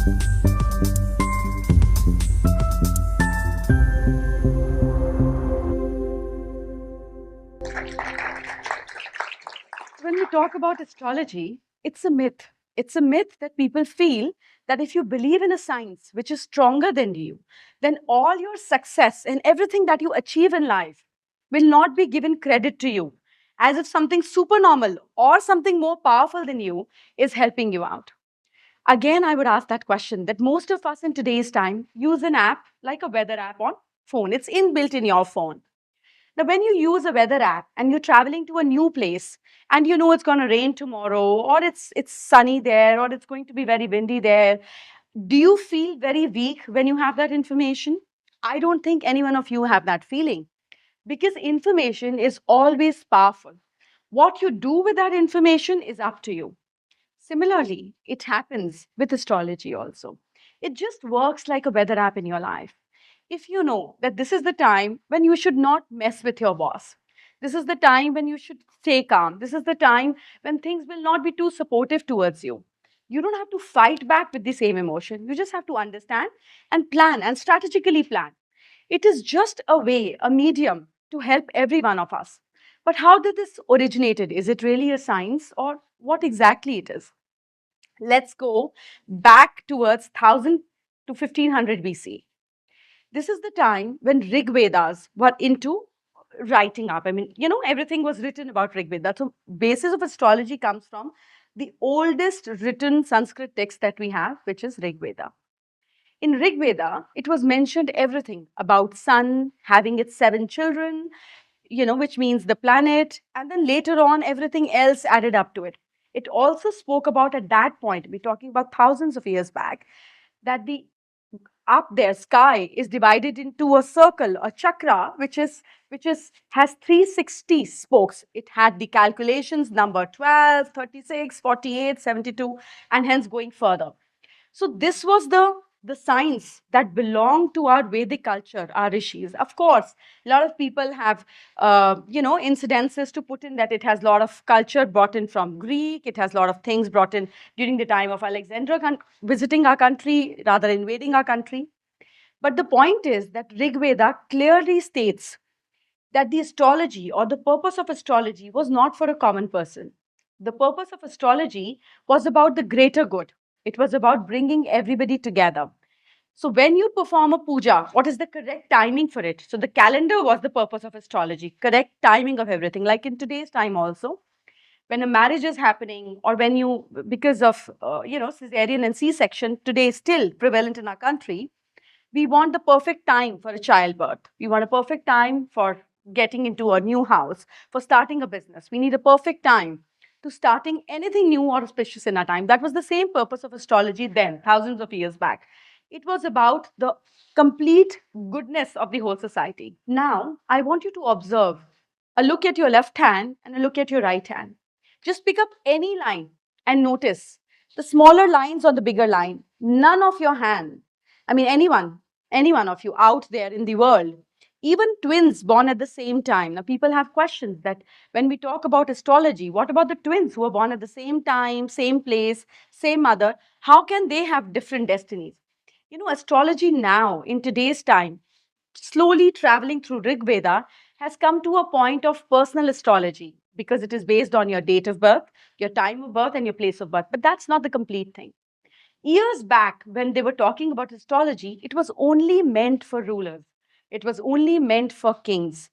When we talk about astrology, it's a myth. It's a myth that people feel that if you believe in a science which is stronger than you, then all your success and everything that you achieve in life will not be given credit to you, as if something supernormal or something more powerful than you is helping you out. Again, I would ask that question that most of us in today's time use an app like a weather app on phone. It's inbuilt in your phone. Now, when you use a weather app and you're traveling to a new place and you know it's going to rain tomorrow, or it's sunny there, or it's going to be very windy there, do you feel very weak when you have that information? I don't think any one of you have that feeling, because information is always powerful. What you do with that information is up to you. Similarly, it happens with astrology also. It just works like a weather app in your life. If you know that this is the time when you should not mess with your boss, this is the time when you should stay calm, this is the time when things will not be too supportive towards you. You don't have to fight back with the same emotion. You just have to understand and plan and strategically plan. It is just a way, a medium to help every one of us. But how did this originated? Is it really a science or what exactly it is? Let's go back towards 1000 to 1500 BC. This is the time when Rig Vedas were into writing up. I mean, everything was written about Rig Veda. So, basis of astrology comes from the oldest written Sanskrit text that we have, which is Rig Veda. In Rig Veda, it was mentioned everything about sun having its seven children, which means the planet, and then later on, everything else added up to it. It also spoke about at that point, we're talking about thousands of years back, that the up there sky is divided into a circle, a chakra, which is has 360 spokes. It had the calculations number 12, 36, 48, 72, and hence going further. So this was the science that belonged to our Vedic culture, our rishis. Of course, a lot of people have, incidences to put in that it has a lot of culture brought in from Greek. It has a lot of things brought in during the time of Alexander visiting our country, rather invading our country. But the point is that Rig Veda clearly states that the astrology or the purpose of astrology was not for a common person. The purpose of astrology was about the greater good. It was about bringing everybody together. So, when you perform a puja, what is the correct timing for it? So, the calendar was the purpose of astrology, correct timing of everything, like in today's time also. When a marriage is happening, or when you, because of, cesarean and C section, today is still prevalent in our country, we want the perfect time for a childbirth. We want a perfect time for getting into a new house, for starting a business. We need a perfect time to starting anything new or auspicious in our time. That was the same purpose of astrology then, thousands of years back. It was about the complete goodness of the whole society. Now, I want you to observe a look at your left hand and a look at your right hand. Just pick up any line and notice the smaller lines on the bigger line. None of your hand, I mean, any one of you out there in the world, even twins born at the same time. Now, people have questions that when we talk about astrology, what about the twins who are born at the same time, same place, same mother? How can they have different destinies? Astrology now, in today's time, slowly traveling through Rig Veda, has come to a point of personal astrology because it is based on your date of birth, your time of birth, and your place of birth. But that's not the complete thing. Years back, when they were talking about astrology, it was only meant for rulers. It was only meant for kings.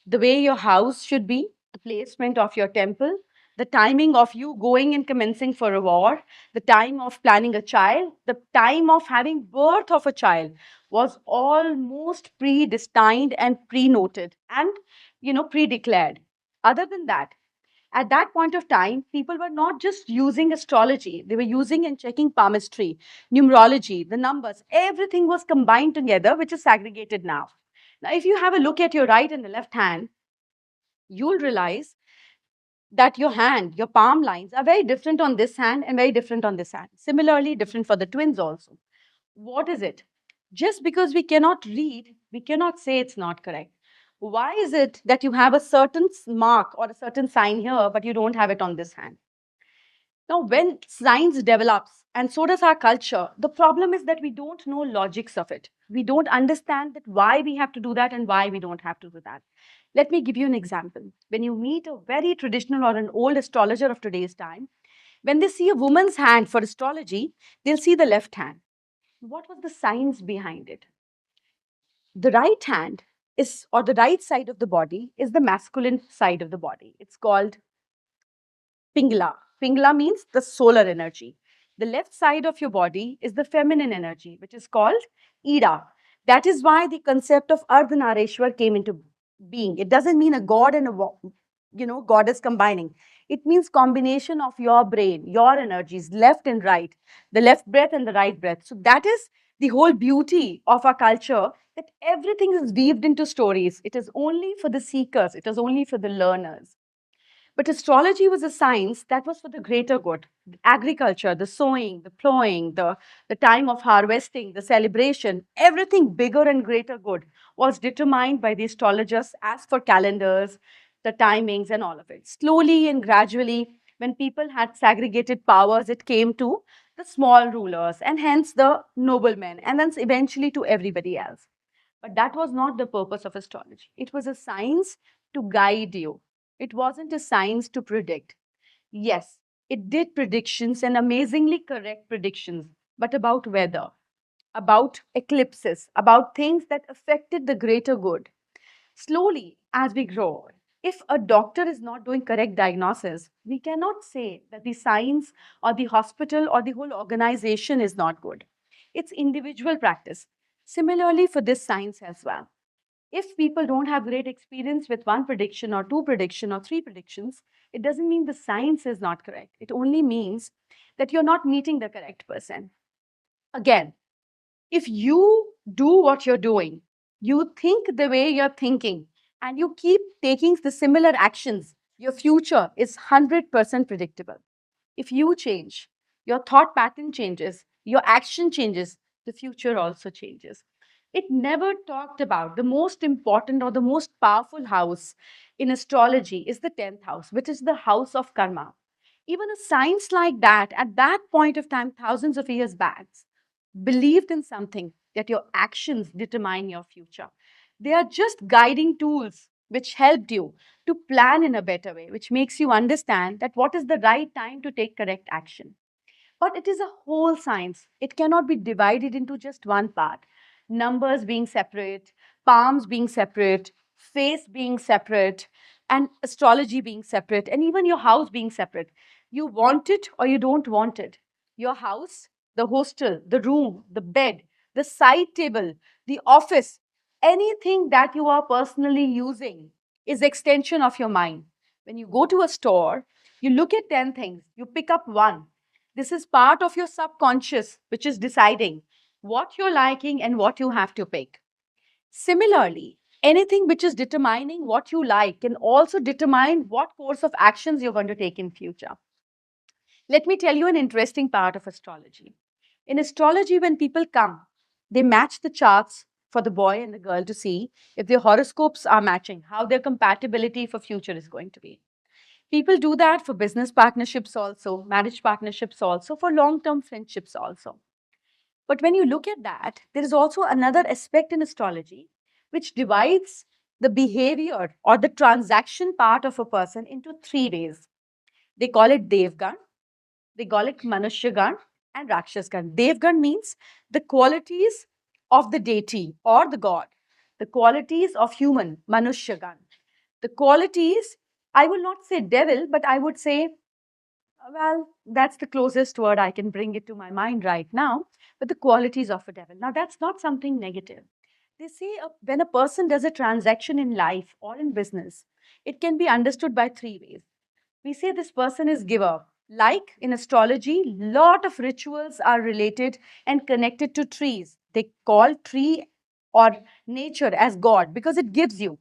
The way your house should be, the placement of your temple, the timing of you going and commencing for a war, the time of planning a child, the time of having birth of a child was almost predestined and pre-noted and pre-declared. Other than that, at that point of time, people were not just using astrology, they were using and checking palmistry, numerology, the numbers. Everything was combined together, which is segregated now. Now, if you have a look at your right and the left hand, you'll realize that your hand, your palm lines are very different on this hand and very different on this hand. Similarly, different for the twins also. What is it? Just because we cannot read, we cannot say it's not correct. Why is it that you have a certain mark or a certain sign here, but you don't have it on this hand? Now, when science develops, and so does our culture, the problem is that we don't know logics of it. We don't understand that why we have to do that and why we don't have to do that. Let me give you an example. When you meet a very traditional or an old astrologer of today's time, when they see a woman's hand for astrology, they'll see the left hand. What was the science behind it? The right hand is, or the right side of the body, is the masculine side of the body. It's called Pingla. Pingla means the solar energy. The left side of your body is the feminine energy, which is called Ida. That is why the concept of Ardhanareshwar came into being. It doesn't mean a god and a goddess combining. It means combination of your brain, your energies, left and right, the left breath and the right breath. So that is the whole beauty of our culture, that everything is weaved into stories. It is only for the seekers. It is only for the learners. But astrology was a science that was for the greater good. Agriculture, the sowing, the plowing, the time of harvesting, the celebration, everything bigger and greater good was determined by the astrologers as for calendars, the timings, and all of it. Slowly and gradually, when people had segregated powers, it came to the small rulers and hence the noblemen, and then eventually to everybody else. But that was not the purpose of astrology. It was a science to guide you. It wasn't a science to predict. Yes, it did predictions and amazingly correct predictions, but about weather, about eclipses, about things that affected the greater good. Slowly, as we grow, if a doctor is not doing correct diagnosis, we cannot say that the science or the hospital or the whole organization is not good. It's individual practice. Similarly, for this science as well. If people don't have great experience with one prediction or two prediction or three predictions, it doesn't mean the science is not correct. It only means that you're not meeting the correct person. Again, if you do what you're doing, you think the way you're thinking, and you keep taking the similar actions, your future is 100% predictable. If you change, your thought pattern changes, your action changes, the future also changes. It never talked about the most important or the most powerful house in astrology is the 10th house, which is the house of karma. Even a science like that, at that point of time, thousands of years back, believed in something that your actions determine your future. They are just guiding tools which helped you to plan in a better way, which makes you understand that what is the right time to take correct action. But it is a whole science. It cannot be divided into just one part. Numbers being separate, palms being separate, face being separate, and astrology being separate, and even your house being separate. You want it or you don't want it. Your house, the hostel, the room, the bed, the side table, the office, anything that you are personally using is extension of your mind. When you go to a store, you look at 10 things, you pick up one. This is part of your subconscious, which is deciding what you're liking and what you have to pick. Similarly, anything which is determining what you like can also determine what course of actions you're going to take in future. Let me tell you an interesting part of astrology. In astrology, when people come, they match the charts for the boy and the girl to see if their horoscopes are matching, how their compatibility for future is going to be. People do that for business partnerships also, marriage partnerships also, for long term friendships also. But when you look at that, there is also another aspect in astrology which divides the behavior or the transaction part of a person into three ways. They call it Devgan, they call it Manushyagan, and Rakshasgan. Devgan means the qualities of the deity or the god, the qualities of human, Manushyagan. The qualities, I will not say devil, but I would say, well, that's the closest word I can bring it to my mind right now, but the qualities of a devil. Now, that's not something negative. They say when a person does a transaction in life or in business, it can be understood by three ways. We say this person is giver. Like in astrology, lot of rituals are related and connected to trees. They call tree or nature as God because it gives you.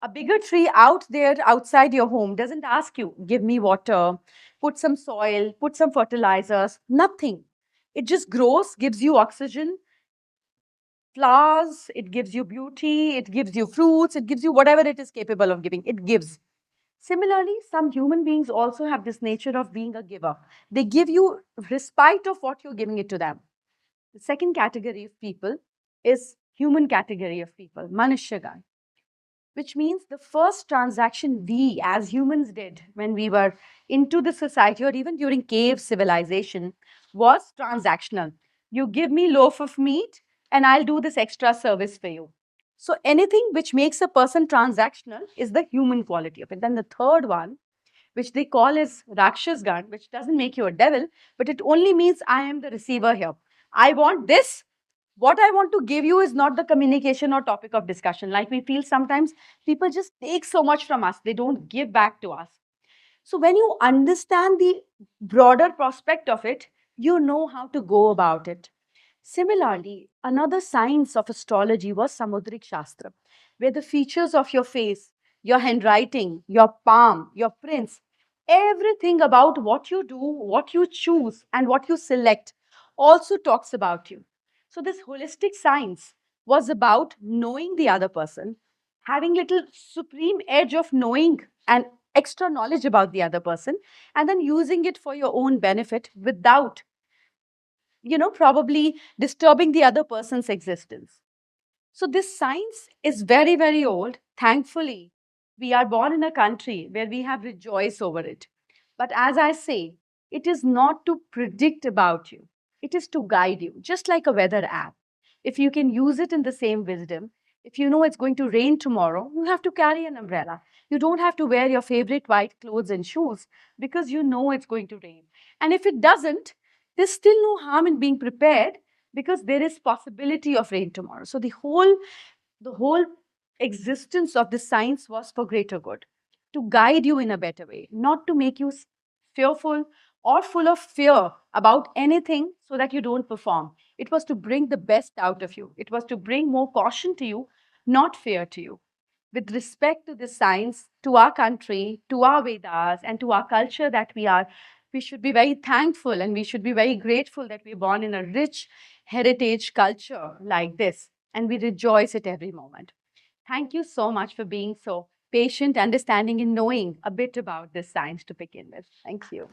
A bigger tree out there outside your home doesn't ask you, give me water, put some soil, put some fertilizers, nothing. It just grows, gives you oxygen, flowers, it gives you beauty, it gives you fruits, it gives you whatever it is capable of giving. It gives. Similarly, some human beings also have this nature of being a giver. They give you respite of what you're giving it to them. The second category of people is human category of people, Manushyagan, which means the first transaction we as humans did when we were into the society or even during cave civilization was transactional. You give me loaf of meat and I'll do this extra service for you. So anything which makes a person transactional is the human quality of it. Then the third one, which they call as Rakshasgan, which doesn't make you a devil, but it only means I am the receiver here. I want this. What I want to give you is not the communication or topic of discussion. Like we feel sometimes people just take so much from us, they don't give back to us. So when you understand the broader prospect of it, you know how to go about it. Similarly, another science of astrology was Samudrik Shastra, where the features of your face, your handwriting, your palm, your prints, everything about what you do, what you choose, and what you select also talks about you. So, this holistic science was about knowing the other person, having little supreme edge of knowing and extra knowledge about the other person, and then using it for your own benefit without probably disturbing the other person's existence. So, this science is very, very old. Thankfully, we are born in a country where we have rejoiced over it. But as I say, it is not to predict about you, it is to guide you, just like a weather app. If you can use it in the same wisdom, if you know it's going to rain tomorrow, you have to carry an umbrella. You don't have to wear your favorite white clothes and shoes because you know it's going to rain. And if it doesn't, there's still no harm in being prepared because there is possibility of rain tomorrow. So the whole existence of this science was for greater good, to guide you in a better way, not to make you fearful or full of fear about anything so that you don't perform. It was to bring the best out of you. It was to bring more caution to you, not fear to you. With respect to this science, to our country, to our Vedas, and to our culture that we should be very thankful and we should be very grateful that we're born in a rich heritage culture like this, and we rejoice at every moment. Thank you so much for being so patient, understanding, and knowing a bit about this science to begin with. Thank you.